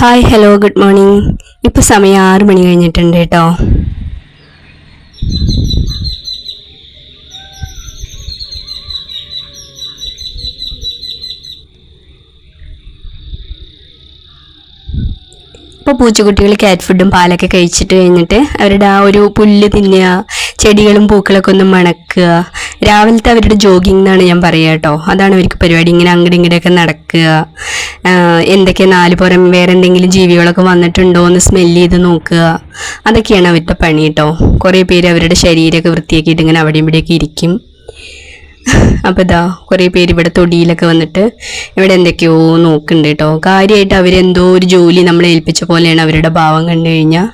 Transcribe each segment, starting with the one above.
Hi hello good morning. ഇപ്പോൾ സമയം 6 മണി കഴിഞ്ഞിട്ടുണ്ട് കേട്ടോ. ഇപ്പോൾ പൂച്ചക്കുട്ടികൾ ക്യാറ്റ് ഫുഡും പാലൊക്കെ കഴിച്ചിട്ട് കഴിഞ്ഞിട്ട് അവരുടെ ആ ഒരു പുല്ല് തിന്നുക, ചെടികളും പൂക്കളൊക്കെ ഒന്ന് മണക്കുക. രാവിലത്തെ അവരുടെ ജോഗിങ് എന്നാണ് ഞാൻ പറയുക കേട്ടോ. അതാണ് അവർക്ക് പരിപാടി. ഇങ്ങനെ അങ്ങോട്ടും ഇങ്ങോട്ടൊക്കെ നടക്കുക, എന്തൊക്കെ നാലുപുറം വേറെ എന്തെങ്കിലും ജീവികളൊക്കെ വന്നിട്ടുണ്ടോ എന്ന് സ്മെല്ല് ചെയ്ത് നോക്കുക. അതൊക്കെയാണ് അവരുടെ പണി കേട്ടോ. കുറേ പേര് അവരുടെ ശരീരമൊക്കെ വൃത്തിയാക്കിയിട്ട് ഇങ്ങനെ അവിടെയും ഇവിടെയൊക്കെ ഇരിക്കും. അപ്പോൾ ഇതാ കുറേ പേര് ഇവിടെ തൊടിയിലൊക്കെ വന്നിട്ട് ഇവിടെ എന്തൊക്കെയോ നോക്കുന്നുണ്ട് കേട്ടോ. കാര്യമായിട്ട് അവരെന്തോ ഒരു ജോലി നമ്മളെ ഏൽപ്പിച്ച പോലെയാണ് അവരുടെ ഭാവം കണ്ടു കഴിഞ്ഞാൽ.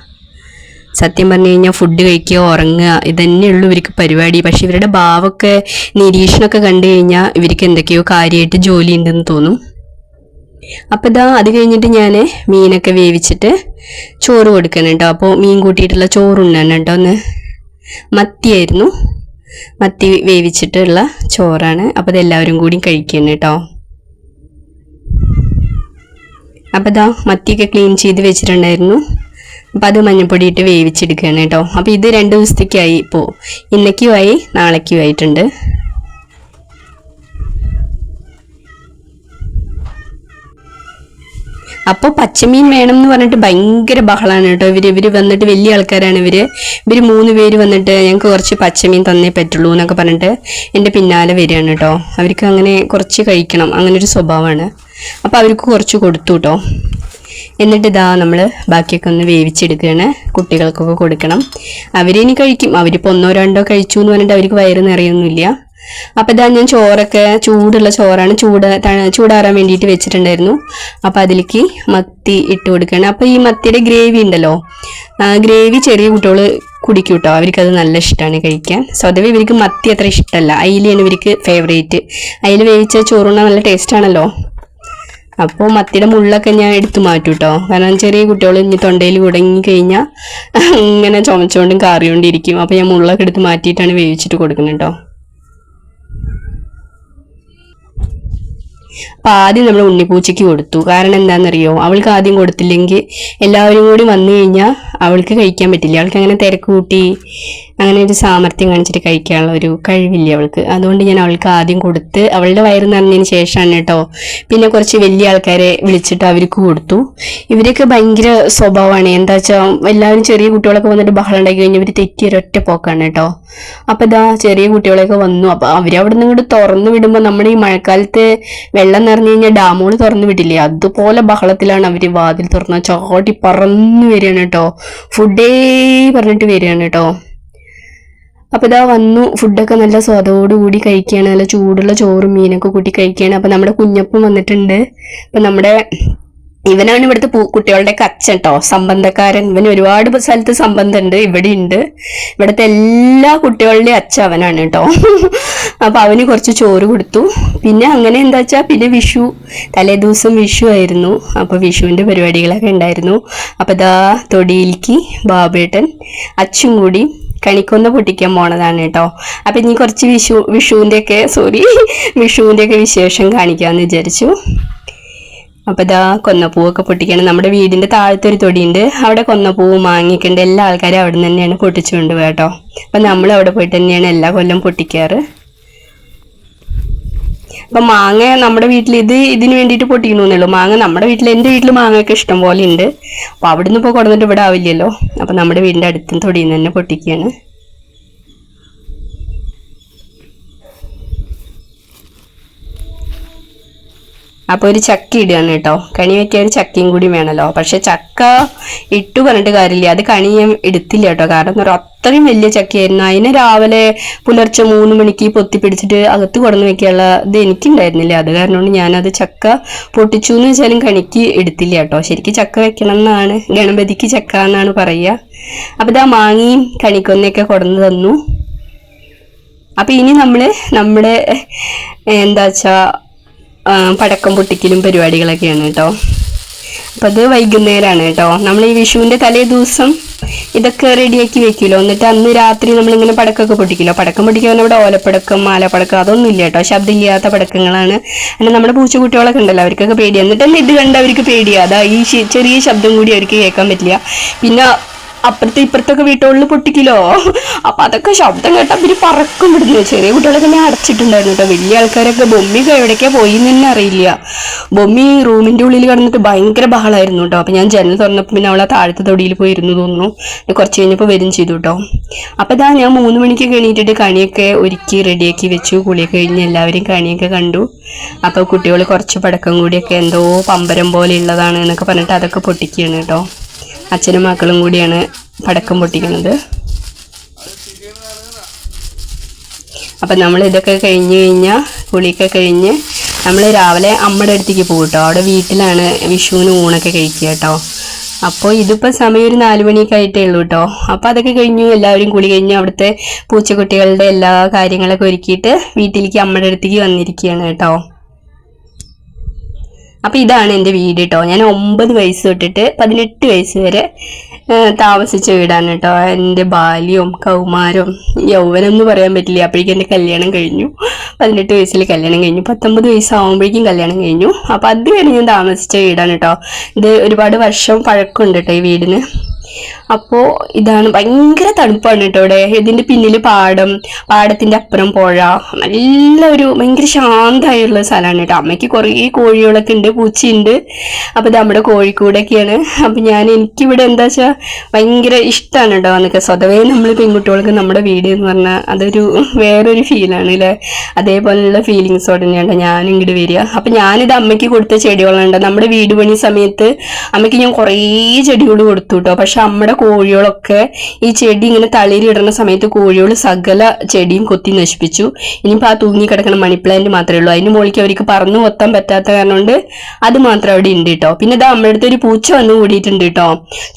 സത്യം പറഞ്ഞു കഴിഞ്ഞാൽ ഫുഡ് കഴിക്കുക, ഉറങ്ങുക, ഇതന്നെയുള്ളൂ ഇവർക്ക് പരിപാടി. പക്ഷെ ഇവരുടെ ഭാവമൊക്കെ നിരീക്ഷണമൊക്കെ കണ്ടു കഴിഞ്ഞാൽ ഇവർക്ക് എന്തൊക്കെയോ കാര്യമായിട്ട് ജോലി ഉണ്ടെന്ന് തോന്നും. അപ്പോൾ ഇതാ അത് കഴിഞ്ഞിട്ട് ഞാൻ മീനൊക്കെ വേവിച്ചിട്ട് ചോറ് കൊടുക്കണം കേട്ടോ. അപ്പോൾ മീൻ കൂട്ടിയിട്ടുള്ള ചോറുണ്ണാണ് കേട്ടോ. ഒന്ന് മത്തിയായിരുന്നു, മത്തി വേവിച്ചിട്ടുള്ള ചോറാണ്. അപ്പോൾ ഇതെല്ലാവരും കൂടി കഴിക്കണം കേട്ടോ. അപ്പോൾ ഇതാ മത്തിയൊക്കെ ക്ലീൻ ചെയ്ത് വെച്ചിട്ടുണ്ടായിരുന്നു. അപ്പോൾ അത് മഞ്ഞൾപ്പൊടി ഇട്ട് വേവിച്ചെടുക്കുകയാണ് കേട്ടോ. അപ്പോൾ ഇത് 2 ദിവസത്തേക്കായി. ഇപ്പോൾ ഇന്നേക്കുമായി നാളേക്കും ആയിട്ടുണ്ട്. അപ്പോൾ പച്ചമീൻ വേണം എന്ന് പറഞ്ഞിട്ട് ഭയങ്കര ബഹളമാണ് കേട്ടോ. ഇവർ വന്നിട്ട് വലിയ ആൾക്കാരാണ്. ഇവർ 3 പേര് വന്നിട്ട് ഞങ്ങൾക്ക് കുറച്ച് പച്ചമീൻ തന്നേ പറ്റുള്ളൂ എന്നൊക്കെ പറഞ്ഞിട്ട് എൻ്റെ പിന്നാലെ വരികയാണ് കേട്ടോ. അവർക്ക് അങ്ങനെ കുറച്ച് കഴിക്കണം, അങ്ങനൊരു സ്വഭാവമാണ്. അപ്പോൾ അവർക്ക് കുറച്ച് കൊടുത്തു കേട്ടോ. എന്നിട്ട് ഇതാ നമ്മൾ ബാക്കിയൊക്കെ ഒന്ന് വേവിച്ചെടുക്കുകയാണ്. കുട്ടികൾക്കൊക്കെ കൊടുക്കണം. അവരിനി കഴിക്കും. അവരിപ്പോൾ 1 or 2 കഴിച്ചു എന്ന് പറഞ്ഞിട്ട് അവർക്ക് വയറ് നിറയൊന്നുമില്ല. അപ്പോൾ ഇതാ ഞാൻ ചോറൊക്കെ ചൂടുള്ള ചോറാണ്, ചൂടാറാൻ വേണ്ടിയിട്ട് വെച്ചിട്ടുണ്ടായിരുന്നു. അപ്പോൾ അതിലേക്ക് മത്തി ഇട്ട് കൊടുക്കുകയാണ്. അപ്പോൾ ഈ മത്തിയുടെ ഗ്രേവി ഉണ്ടല്ലോ, ഗ്രേവി ചെറിയ കുട്ടികൾ കുടിക്കും കേട്ടോ. അവർക്കത് നല്ല ഇഷ്ടമാണ് കഴിക്കാൻ. സ്വതവേ ഇവർക്ക് മത്തി അത്ര ഇഷ്ടമല്ല. അയിലാണ് ഇവർക്ക് ഫേവറേറ്റ്. അയില വേവിച്ച ചോറുണ്ണാൻ നല്ല ടേസ്റ്റാണല്ലോ. അപ്പോൾ മത്തിയുടെ മുള്ളൊക്കെ ഞാൻ എടുത്തു മാറ്റും കേട്ടോ. കാരണം ചെറിയ കുട്ടികൾ ഇനി തൊണ്ടയിൽ കുടങ്ങി കഴിഞ്ഞാൽ ഇങ്ങനെ ചുമച്ചുകൊണ്ടും കാറിക്കൊണ്ടിരിക്കും. അപ്പോൾ ഞാൻ മുള്ളൊക്കെ എടുത്ത് മാറ്റിയിട്ടാണ് വേവിച്ചിട്ട് കൊടുക്കുന്നത് കേട്ടോ. അപ്പം ആദ്യം നമ്മൾ ഉണ്ണിപ്പൂച്ചയ്ക്ക് കൊടുത്തു. കാരണം എന്താണെന്നറിയോ, അവൾക്ക് ആദ്യം കൊടുത്തില്ലെങ്കിൽ എല്ലാവരും കൂടി വന്നു കഴിഞ്ഞാൽ അവൾക്ക് കഴിക്കാൻ പറ്റില്ല. അവൾക്ക് അങ്ങനെ തിരക്ക് കൂട്ടി അങ്ങനെ ഒരു സാമർത്ഥ്യം കാണിച്ചിട്ട് കഴിക്കാനുള്ള ഒരു കഴിവില്ല അവൾക്ക്. അതുകൊണ്ട് ഞാൻ അവൾക്ക് ആദ്യം കൊടുത്ത് അവളുടെ വയറ് നിറഞ്ഞതിന് ശേഷമാണ് കേട്ടോ പിന്നെ കുറച്ച് വലിയ ആൾക്കാരെ വിളിച്ചിട്ട് അവർക്ക് കൊടുത്തു. ഇവരൊക്കെ ഭയങ്കര സ്വഭാവമാണ്. എന്താ വെച്ചാൽ എല്ലാവരും ചെറിയ കുട്ടികളൊക്കെ വന്നിട്ട് ബഹളം ഉണ്ടാക്കി കഴിഞ്ഞാൽ ഇവർ തെറ്റി ഒരൊറ്റ പോക്കാണ് കേട്ടോ. അപ്പോൾ ഇതാ ചെറിയ കുട്ടികളൊക്കെ വന്നു. അപ്പോൾ അവരവിടെ നിന്ന് ഇങ്ങോട്ട് തുറന്നു വിടുമ്പോൾ നമ്മുടെ ഈ മഴക്കാലത്ത് വെള്ളം നിറഞ്ഞു കഴിഞ്ഞാൽ ഡാമുകൾ തുറന്നു വിട്ടില്ലേ, അതുപോലെ ബഹളത്തിലാണ് അവർ വാതിൽ തുറന്ന ചാടി പറന്നു വരികയാണ് കേട്ടോ. ഫുഡേ പറഞ്ഞിട്ട് വരികയാണ് കേട്ടോ. അപ്പോൾ ഇതാ വന്നു. ഫുഡൊക്കെ നല്ല സ്വാദോടുകൂടി കഴിക്കുകയാണ്. നല്ല ചൂടുള്ള ചോറും മീനൊക്കെ കൂട്ടി കഴിക്കുകയാണ്. അപ്പോൾ നമ്മുടെ കുഞ്ഞപ്പം വന്നിട്ടുണ്ട്. അപ്പം നമ്മുടെ ഇവനാണ് ഇവിടുത്തെ കുട്ടികളുടെ അച്ഛൻ കേട്ടോ, സംബന്ധക്കാരൻ. ഇവന് ഒരുപാട് സ്ഥലത്ത് സംബന്ധമുണ്ട്, ഇവിടെ ഉണ്ട്. ഇവിടുത്തെ എല്ലാ കുട്ടികളുടെയും അച്ഛൻ അവനാണ് കേട്ടോ. അപ്പോൾ അവന് കുറച്ച് ചോറ് കൊടുത്തു. പിന്നെ അങ്ങനെ എന്താ വെച്ചാൽ പിന്നെ തലേ ദിവസം വിഷു ആയിരുന്നു. അപ്പോൾ വിഷുവിൻ്റെ പരിപാടികളൊക്കെ ഉണ്ടായിരുന്നു. അപ്പോൾ ഇതാ തൊടിയിലേക്ക് ബാബേട്ടൻ അച്ഛൻ കൂടി കണിക്കൊന്ന പൊട്ടിക്കാൻ പോണതാണ് കേട്ടോ. അപ്പം ഇനി കുറച്ച് വിഷുവിൻ്റെയൊക്കെ വിശേഷം കാണിക്കാമെന്ന് വിചാരിച്ചു. അപ്പോൾ ഇതാ കൊന്നപ്പൂവൊക്കെ പൊട്ടിക്കണം. നമ്മുടെ വീടിൻ്റെ താഴത്തെ ഒരു തൊടിയുണ്ട്, അവിടെ കൊന്നപ്പൂവ് മാങ്ങയൊക്കെ ഉണ്ട്. എല്ലാ ആൾക്കാരും അവിടെ നിന്ന് തന്നെയാണ് പൊട്ടിച്ചുകൊണ്ട് പോവുക കേട്ടോ. അപ്പം നമ്മൾ അവിടെ പോയിട്ട് തന്നെയാണ് എല്ലാ കൊല്ലം പൊട്ടിക്കാറ്. അപ്പം മാങ്ങ നമ്മുടെ വീട്ടിൽ ഇതിന് വേണ്ടിയിട്ട് പൊട്ടിക്കണമെന്നേ ഉള്ളൂ. മാങ്ങ നമ്മുടെ വീട്ടിൽ, എൻ്റെ വീട്ടിൽ മാങ്ങയൊക്കെ ഇഷ്ടം പോലെ ഉണ്ട്. അപ്പോൾ അവിടെ നിന്ന് ഇപ്പോൾ കൊടുത്തിട്ട് ഇവിടെ ആവില്ലല്ലോ. അപ്പം നമ്മുടെ വീടിൻ്റെ അടുത്തും തൊടിയിൽ നിന്ന് തന്നെ പൊട്ടിക്കുകയാണ്. അപ്പോൾ ഒരു ചക്ക ഇടുകയാണ് കേട്ടോ. കണി വെക്കാൻ ഒരു ചക്കയും കൂടി വേണമല്ലോ. പക്ഷെ ചക്ക ഇട്ടു പറഞ്ഞിട്ട് കാര്യമില്ല, അത് കണി ഞാൻ എടുത്തില്ല കേട്ടോ. കാരണം അത്രയും വലിയ ചക്കയായിരുന്നു. അതിന് രാവിലെ പുലർച്ചെ 3 മണിക്ക് പൊത്തി പിടിച്ചിട്ട് അകത്ത് കൊടുന്ന് വെക്കാനുള്ള ഇത് എനിക്കുണ്ടായിരുന്നില്ല. അത് കാരണം ഞാനത് ചക്ക പൊട്ടിച്ചു എന്ന് വെച്ചാലും കണിക്ക് എടുത്തില്ല കേട്ടോ. ശരിക്കും ചക്ക വെക്കണം എന്നാണ്, ഗണപതിക്ക് ചക്ക എന്നാണ് പറയുക. അപ്പോൾ ഇതാ മാങ്ങയും കണിക്കൊന്നയൊക്കെ കൊടുന്ന് തന്നു. അപ്പോൾ ഇനി നമ്മുടെ എന്താ വെച്ചാൽ പടക്കം പൊട്ടിക്കലും പരിപാടികളൊക്കെയാണ് കേട്ടോ. അപ്പം അത് വൈകുന്നേരമാണ് കേട്ടോ. നമ്മൾ ഈ വിഷുവിൻ്റെ തലേ ദിവസം ഇതൊക്കെ റെഡിയാക്കി വെക്കുമല്ലോ. എന്നിട്ട് അന്ന് രാത്രി നമ്മളിങ്ങനെ പടക്കമൊക്കെ പൊട്ടിക്കുമല്ലോ. പടക്കം പൊട്ടിക്കാൻ ഇവിടെ ഓലപ്പടക്കം, മാലപ്പടക്കം അതൊന്നും ഇല്ല കേട്ടോ. ശബ്ദമില്ലാത്ത പടക്കങ്ങളാണ്. അങ്ങനെ നമ്മുടെ പൂച്ചക്കുട്ടികളൊക്കെ ഉണ്ടല്ലോ, അവർക്കൊക്കെ പേടിയാണ്. എന്നിട്ട് തന്നെ ഇത് കണ്ട് അവർക്ക് പേടിയാണ്. അതാ ഈ ചെറിയ ശബ്ദം കൂടി അവർക്ക് കേൾക്കാൻ പറ്റില്ല. പിന്നെ അപ്പുറത്തെ ഇപ്പുറത്തൊക്കെ വീട്ടുകളിൽ പൊട്ടിക്കില്ലോ. അപ്പം അതൊക്കെ ശബ്ദം കേട്ടാൽ അവർ പറക്കും വിടുന്നു. ചെറിയ കുട്ടികളൊക്കെ ഞാൻ അടച്ചിട്ടുണ്ടായിരുന്നു കേട്ടോ. വലിയ ആൾക്കാരൊക്കെ ബൊമ്മിക്ക് എവിടേക്കാണ് പോയി എന്ന് തന്നെ അറിയില്ല. ബൊമ്മി റൂമിൻ്റെ ഉള്ളിൽ കിടന്നിട്ട് ഭയങ്കര ബഹളമായിരുന്നു കേട്ടോ. അപ്പം ഞാൻ ജനൽ തുറന്നപ്പോൾ പിന്നെ അവളെ താഴത്തെ തൊടിയിൽ പോയി ഇരുന്ന് തോന്നുന്നു. കുറച്ച് കഴിഞ്ഞപ്പോൾ വരും ചെയ്തു കേട്ടോ. അപ്പം ഇതാ ഞാൻ 3 മണിക്ക് എണീറ്റിട്ട് കണിയൊക്കെ ഒരുക്കി റെഡിയാക്കി വെച്ചു. കുളിയൊക്കെ കഴിഞ്ഞ് എല്ലാവരും കണിയൊക്കെ കണ്ടു. അപ്പോൾ കുട്ടികൾ കുറച്ച് പടക്കം കൂടിയൊക്കെ എന്തോ പമ്പരം പോലെ ഉള്ളതാണ് എന്നൊക്കെ പറഞ്ഞിട്ട് അതൊക്കെ പൊട്ടിക്കുകയാണ് കേട്ടോ. അച്ഛനും മക്കളും കൂടിയാണ് പടക്കം പൊട്ടിക്കുന്നത്. അപ്പം നമ്മൾ ഇതൊക്കെ കഴിഞ്ഞ് കഴിഞ്ഞാൽ കുളിയൊക്കെ കഴിഞ്ഞ് നമ്മൾ രാവിലെ അമ്മയുടെ അടുത്തേക്ക് പോകും കേട്ടോ. അവിടെ വീട്ടിലാണ് വിഷുവിന് ഊണൊക്കെ കഴിക്കുക കേട്ടോ. അപ്പോൾ ഇതിപ്പോൾ സമയം ഒരു 4 മണിയൊക്കെ ആയിട്ടേ ഉള്ളൂ കേട്ടോ. അപ്പോൾ അതൊക്കെ കഴിഞ്ഞു, എല്ലാവരും കുളി കഴിഞ്ഞ് അവിടുത്തെ പൂച്ചക്കുട്ടികളുടെ എല്ലാ കാര്യങ്ങളൊക്കെ ഒരുക്കിയിട്ട് വീട്ടിലേക്ക് അമ്മയുടെ അടുത്തേക്ക് വന്നിരിക്കുകയാണ് കേട്ടോ. അപ്പോൾ ഇതാണ് എൻ്റെ വീട് കേട്ടോ. ഞാൻ 9 വയസ്സ് തൊട്ടിട്ട് 18 വയസ്സ് വരെ താമസിച്ച വീടാണ് കേട്ടോ. എൻ്റെ ബാല്യവും കൗമാരവും യൗവനം എന്ന് പറയാൻ പറ്റില്ല. അപ്പോഴേക്കും എൻ്റെ കല്യാണം കഴിഞ്ഞു. 18 വയസ്സിൽ കല്യാണം കഴിഞ്ഞു. 19 വയസ്സാകുമ്പോഴേക്കും കല്യാണം കഴിഞ്ഞു. അപ്പോൾ അതുവരെ ഞാൻ താമസിച്ച വീടാണ് കേട്ടോ. ഇത് ഒരുപാട് വർഷം പഴക്കമുണ്ട് കേട്ടോ ഈ വീടിന്. അപ്പോൾ ഇതാണ്, ഭയങ്കര തണുപ്പാണ് കേട്ടോ ഇവിടെ. ഇതിൻ്റെ പിന്നിൽ പാടത്തിൻ്റെ അപ്പുറം പുഴ, നല്ല ഒരു ഭയങ്കര ശാന്തമായുള്ള സ്ഥലമാണ് കേട്ടോ. അമ്മയ്ക്ക് കുറേ കോഴികളൊക്കെ ഉണ്ട്, പൂച്ചയുണ്ട്. അപ്പോൾ ഇത് നമ്മുടെ കോഴിക്കൂടൊക്കെയാണ്. അപ്പം എനിക്കിവിടെ എന്താ വെച്ചാൽ ഭയങ്കര ഇഷ്ടമാണ് കേട്ടോ. എന്നൊക്കെ സ്വതവേ നമ്മൾ പെൺകുട്ടികൾക്ക് നമ്മുടെ വീട് എന്ന് പറഞ്ഞാൽ അതൊരു വേറൊരു ഫീലാണ് അല്ലേ. അതേപോലെയുള്ള ഫീലിങ്സോടെ തന്നെയാണ് ഞാൻ ഇങ്ങോട്ട് വരിക. അപ്പം ഞാനിത് അമ്മയ്ക്ക് കൊടുത്ത ചെടികളുണ്ട്. നമ്മുടെ വീട് പണി സമയത്ത് അമ്മയ്ക്ക് ഞാൻ കുറേ ചെടികൾ കൊടുത്തു കേട്ടോ. പക്ഷെ നമ്മുടെ കോഴികളൊക്കെ ഈ ചെടി ഇങ്ങനെ തളിരിടുന്ന സമയത്ത് കോഴികൾ സകല ചെടിയും കൊത്തി നശിപ്പിച്ചു. ഇനിയിപ്പോൾ ആ തൂങ്ങിക്കിടക്കുന്ന മണി പ്ലാന്റ് മാത്രമേ ഉള്ളൂ. അതിന് മുകളിലേക്ക് അവർക്ക് പറന്നു കൊത്താൻ പറ്റാത്ത കാരണം കൊണ്ട് അത് മാത്രം അവിടെ ഉണ്ട് കേട്ടോ. പിന്നെ ഇതാ നമ്മുടെ അടുത്ത് ഒരു പൂച്ച വന്ന് കൂടിയിട്ടുണ്ട് കേട്ടോ.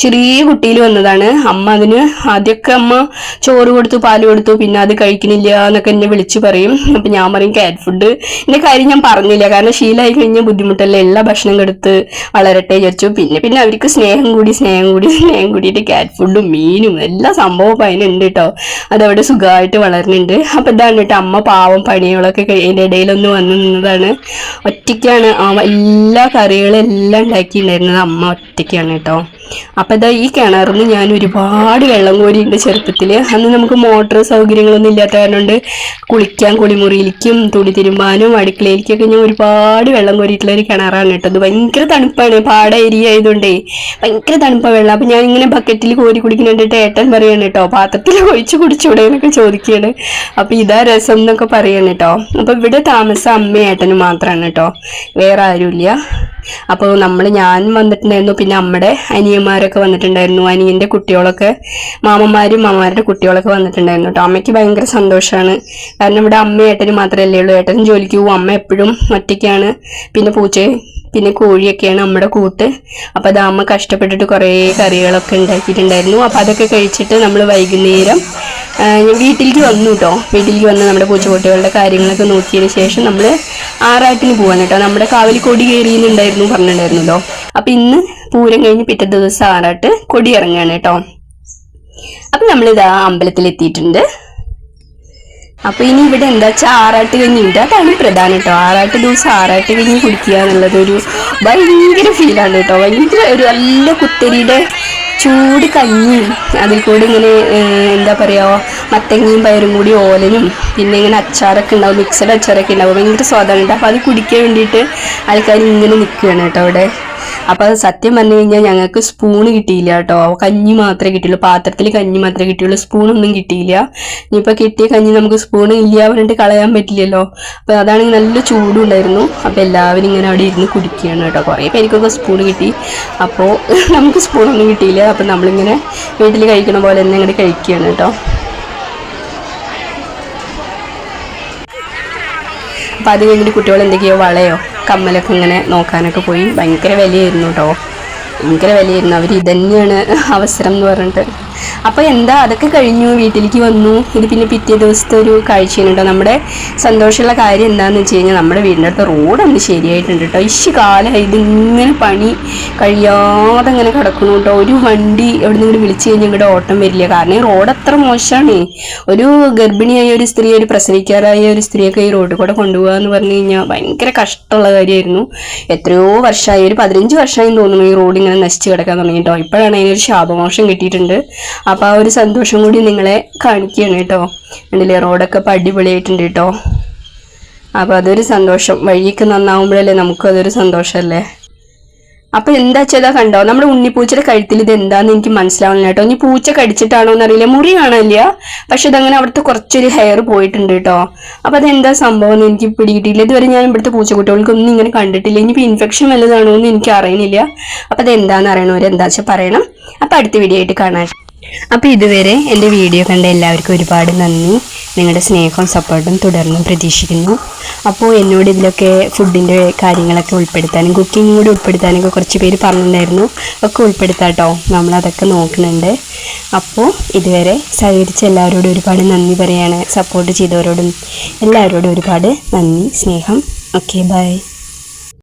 ചെറിയ കുട്ടിയിൽ വന്നതാണ്. അമ്മ അതിന് ആദ്യമൊക്കെ അമ്മ ചോറ് കൊടുത്തു, പാല് കൊടുത്തു. പിന്നെ അത് കഴിക്കണില്ല എന്നൊക്കെ എന്നെ വിളിച്ച് പറയും. അപ്പം ഞാൻ പറയും കാറ്റ് ഫുഡ്. എൻ്റെ കാര്യം ഞാൻ പറഞ്ഞില്ല, കാരണം ശീലമായി കഴിഞ്ഞാൽ ബുദ്ധിമുട്ടല്ലേ. എല്ലാ ഭക്ഷണം കൊടുത്ത് വളരട്ടെ വിചാരിച്ചു. പിന്നെ അവർക്ക് സ്നേഹം കൂടിയിട്ട് കാറ്റ് ഫുഡും മീനും എല്ലാ സംഭവവും അതിനുണ്ട് കേട്ടോ. അതവിടെ സുഖമായിട്ട് വളരുന്നുണ്ട്. അപ്പം ഇതാണ് കേട്ടോ അമ്മ പാവം പണികളൊക്കെ അതിൻ്റെ ഇടയിലൊന്ന് വന്ന് നിന്നതാണ്. ഒറ്റയ്ക്കാണ് എല്ലാ കറികളും എല്ലാം ഉണ്ടാക്കിയിട്ടുണ്ടായിരുന്നത് അമ്മ ഒറ്റയ്ക്കാണ് കേട്ടോ. അപ്പം ഇതാ ഈ കിണറിന്ന് ഞാൻ ഒരുപാട് വെള്ളം കോരിയുണ്ട് ചെറുപ്പത്തിൽ. അന്ന് നമുക്ക് മോട്ടർ സൗകര്യങ്ങളൊന്നും ഇല്ലാത്ത കാരണം കൊണ്ട് കുളിക്കാൻ കുളിമുറിയിലേക്കും തുണി തിരുമ്പാനും അടുക്കളയിലേക്കൊക്കെ ഞാൻ ഒരുപാട് വെള്ളം കോരിയിട്ടുള്ള ഒരു കിണറാണ് കേട്ടോ. അത് ഭയങ്കര തണുപ്പാണ്, പാട ഏരിയ ആയതുകൊണ്ടേ ഭയങ്കര തണുപ്പാണ് വെള്ളം. അപ്പം ഞാൻ ഇങ്ങനെ ബക്കറ്റിൽ കോരി കുടിക്കുന്നുണ്ടിട്ട് ഏട്ടൻ പറയാണ് കേട്ടോ, പാത്രത്തിൽ ഒഴിച്ച് കുടിച്ചൂടെ എന്നൊക്കെ ചോദിക്കുകയാണ്. അപ്പം ഇതാ രസം എന്നൊക്കെ പറയാണ് കേട്ടോ. അപ്പം ഇവിടെ താമസം അമ്മയും ഏട്ടനും മാത്രമാണ് കേട്ടോ, വേറെ ആരുമില്ല. അപ്പോൾ ഞാൻ വന്നിട്ടുണ്ടായിരുന്നു. പിന്നെ അമ്മയുടെ അനിയന്മാരൊക്കെ വന്നിട്ടുണ്ടായിരുന്നു. അനിയൻ്റെ കുട്ടികളൊക്കെ, മാമന്മാരും മാമാരുടെ കുട്ടികളൊക്കെ വന്നിട്ടുണ്ടായിരുന്നു കേട്ടോ. അമ്മയ്ക്ക് ഭയങ്കര സന്തോഷമാണ്. കാരണം ഇവിടെ അമ്മയും ഏട്ടനും മാത്രമല്ലേ ഉള്ളൂ. ഏട്ടനും ജോലിക്ക് പോകും, അമ്മ എപ്പോഴും ഒറ്റയ്ക്കാണ്. പിന്നെ കോഴിയൊക്കെയാണ് നമ്മുടെ കൂട്ട്. അപ്പോൾ അത് അമ്മ കഷ്ടപ്പെട്ടിട്ട് കുറേ കറികളൊക്കെ ഉണ്ടാക്കിയിട്ടുണ്ടായിരുന്നു. അപ്പോൾ അതൊക്കെ കഴിച്ചിട്ട് നമ്മൾ വൈകുന്നേരം വീട്ടിലേക്ക് വന്നു കേട്ടോ. വീട്ടിലേക്ക് വന്ന് നമ്മുടെ പൂച്ചക്കുട്ടികളുടെ കാര്യങ്ങളൊക്കെ നോക്കിയതിന് ശേഷം നമ്മൾ ആറാട്ടിന് പോകാൻ കേട്ടോ. നമ്മുടെ കാവിൽ കൊടി കയറിയെന്നുണ്ടായിരുന്നു പറഞ്ഞിട്ടുണ്ടായിരുന്നല്ലോ. അപ്പം ഇന്ന് പൂരം കഴിഞ്ഞ് പിറ്റേ ദിവസം ആറാട്ട് കൊടി ഇറങ്ങുകയാണ് കേട്ടോ. അപ്പം നമ്മളിതാ അമ്പലത്തിലെത്തിയിട്ടുണ്ട്. അപ്പോൾ ഇനി ഇവിടെ എന്താ വെച്ചാൽ ആറാട്ട് കഞ്ഞിയുണ്ട്, അതാണ് പ്രധാനം കേട്ടോ. ആറാട്ട് ദിവസം ആറാട്ട് കഞ്ഞി കുടിക്കുക എന്നുള്ളതൊരു ഭയങ്കര ഫീലാണ് കേട്ടോ. ഭയങ്കര ഒരു നല്ല കുത്തരിയുടെ ചൂട് കഞ്ഞിയും അതിൽ കൂടി ഇങ്ങനെ എന്താ പറയുക മത്തങ്ങയും പയറും കൂടി ഓലനും പിന്നെ ഇങ്ങനെ അച്ചാറൊക്കെ ഉണ്ടാവും, മിക്സഡ് അച്ചാറൊക്കെ ഉണ്ടാവും. ഭയങ്കര സ്വാദാണ്. അപ്പോൾ അത് കുടിക്കാൻ വേണ്ടിയിട്ട് ആൾക്കാർ ഇങ്ങനെ നിൽക്കുകയാണ് കേട്ടോ അവിടെ. അപ്പോൾ അത് സത്യം പറഞ്ഞു കഴിഞ്ഞാൽ ഞങ്ങൾക്ക് സ്പൂണ് കിട്ടിയില്ല കേട്ടോ. കഞ്ഞി മാത്രമേ കിട്ടിയുള്ളൂ, പാത്രത്തിൽ കഞ്ഞി മാത്രമേ കിട്ടിയുള്ളൂ, സ്പൂണൊന്നും കിട്ടിയില്ല. ഇനിയിപ്പോൾ കിട്ടിയ കഞ്ഞി നമുക്ക് സ്പൂണ് ഇല്ല പറഞ്ഞിട്ട് കളയാൻ പറ്റില്ലല്ലോ. അപ്പോൾ അതാണെങ്കിൽ നല്ല ചൂടും ഉണ്ടായിരുന്നു. അപ്പോൾ എല്ലാവരും ഇങ്ങനെ അവിടെ ഇരുന്ന് കുടിക്കുകയാണ് കേട്ടോ. കുറേ പേർക്കൊക്കെ സ്പൂണ് കിട്ടി, അപ്പോൾ നമുക്ക് സ്പൂണൊന്നും കിട്ടിയില്ല. അപ്പോൾ നമ്മളിങ്ങനെ വീട്ടിൽ കഴിക്കണ പോലെ തന്നെ ഇങ്ങനെ കഴിക്കുകയാണ് കേട്ടോ. അപ്പോൾ അത് കഴിഞ്ഞിട്ട് കുട്ടികൾ എന്തൊക്കെയോ വളയോ കമ്മലൊക്കെ ഇങ്ങനെ നോക്കാനൊക്കെ പോയി. ഭയങ്കര വിലയായിരുന്നു കേട്ടോ, ഭയങ്കര വിലയായിരുന്നു. അവർ ഇതന്നെയാണ് അവസരം എന്ന് പറഞ്ഞിട്ട് അപ്പോൾ എന്താ അതൊക്കെ കഴിഞ്ഞു, വീട്ടിലേക്ക് വന്നു. ഇത് പിന്നെ പിറ്റേ ദിവസത്തെ ഒരു കാഴ്ചയാണ് കേട്ടോ. നമ്മുടെ സന്തോഷമുള്ള കാര്യം എന്താണെന്ന് വെച്ച് കഴിഞ്ഞാൽ നമ്മുടെ വീടിൻ്റെ അടുത്ത് റോഡൊന്ന് ശരിയായിട്ടുണ്ട് കേട്ടോ. കാലമായി ഇതിങ്ങനെ പണി കഴിയാതെ ഇങ്ങനെ കിടക്കുന്നു കേട്ടോ. ഒരു വണ്ടി എവിടെ നിന്ന് വിളിച്ചു കഴിഞ്ഞാൽ ഇങ്ങോട്ട് ഓട്ടം വരില്ല. കാരണം ഈ റോഡ് അത്ര മോശമാണ്. ഒരു ഗർഭിണിയായ ഒരു സ്ത്രീ, ഒരു പ്രസവിക്കാറായ ഒരു സ്ത്രീയൊക്കെ ഈ റോഡിൽ കൂടെ കൊണ്ടുപോകുക എന്ന് പറഞ്ഞു കഴിഞ്ഞാൽ ഭയങ്കര കഷ്ടമുള്ള കാര്യമായിരുന്നു. എത്രയോ വർഷമായി, ഒരു 15 വർഷമായി തോന്നുന്നു ഈ റോഡ് ഇങ്ങനെ നശിച്ച് കിടക്കാൻ തുടങ്ങി കേട്ടോ. ഇപ്പോഴാണ് അതിനൊരു ശാപമോഷം കിട്ടിയിട്ടുണ്ട്. അപ്പോൾ ആ ഒരു സന്തോഷം കൂടി നിങ്ങളെ കാണിക്കുകയാണ് കേട്ടോ. കണ്ടില്ലേ, റോഡൊക്കെ ഇപ്പോൾ അടിപൊളിയായിട്ടുണ്ട് കേട്ടോ. അപ്പോൾ അതൊരു സന്തോഷം. വഴിയൊക്കെ നന്നാവുമ്പോഴല്ലേ നമുക്കതൊരു സന്തോഷമല്ലേ. അപ്പോൾ എന്താ വെച്ചാൽ കണ്ടോ, നമ്മുടെ ഉണ്ണിപ്പൂച്ചയുടെ കഴുത്തിൽ ഇത് എന്താണെന്ന് എനിക്ക് മനസ്സിലാവുന്നില്ല കേട്ടോ. ഇനി പൂച്ച കടിച്ചിട്ടാണോ എന്നറിയില്ല, മുറി കാണാനില്ല, പക്ഷെ ഇതങ്ങനെ അവിടുത്തെ കുറച്ചൊരു ഹെയർ പോയിട്ടുണ്ട് കേട്ടോ. അപ്പോൾ അതെന്താ സംഭവം എന്ന് എനിക്ക് പിടികിട്ടിയില്ല. ഇതുവരെ ഞാൻ ഇവിടുത്തെ പൂച്ചക്കുട്ടികൾക്കൊന്നും ഇങ്ങനെ കണ്ടിട്ടില്ല. ഇനിയിപ്പോൾ ഇൻഫെക്ഷൻ വല്ലതാണോ എന്ന് എനിക്ക് അറിയണില്ല. അപ്പോൾ അതെന്താണെന്ന് അറിയണവർ എന്താ വെച്ചാൽ പറയണം. അപ്പോൾ അടുത്ത വീഡിയോ ആയിട്ട് കാണാം. അപ്പോൾ ഇതുവരെ എൻ്റെ വീഡിയോ കണ്ട എല്ലാവർക്കും ഒരുപാട് നന്ദി. നിങ്ങളുടെ സ്നേഹവും സപ്പോർട്ടും തുടർന്നും പ്രതീക്ഷിക്കുന്നു. അപ്പോൾ എന്നോട് ഇതിലൊക്കെ ഫുഡിൻ്റെ കാര്യങ്ങളൊക്കെ ഉൾപ്പെടുത്താനും കുക്കിംഗ് കൂടി ഉൾപ്പെടുത്താനൊക്കെ കുറച്ച് പേര് പറഞ്ഞിട്ടുണ്ടായിരുന്നു. ഒക്കെ ഉൾപ്പെടുത്താം കേട്ടോ, നമ്മളതൊക്കെ നോക്കുന്നുണ്ട്. അപ്പോൾ ഇതുവരെ സഹകരിച്ച എല്ലാവരോടും ഒരുപാട് നന്ദി പറയാണ്. സപ്പോർട്ട് ചെയ്തവരോടും എല്ലാവരോടും ഒരുപാട് നന്ദി, സ്നേഹം. Okay, by.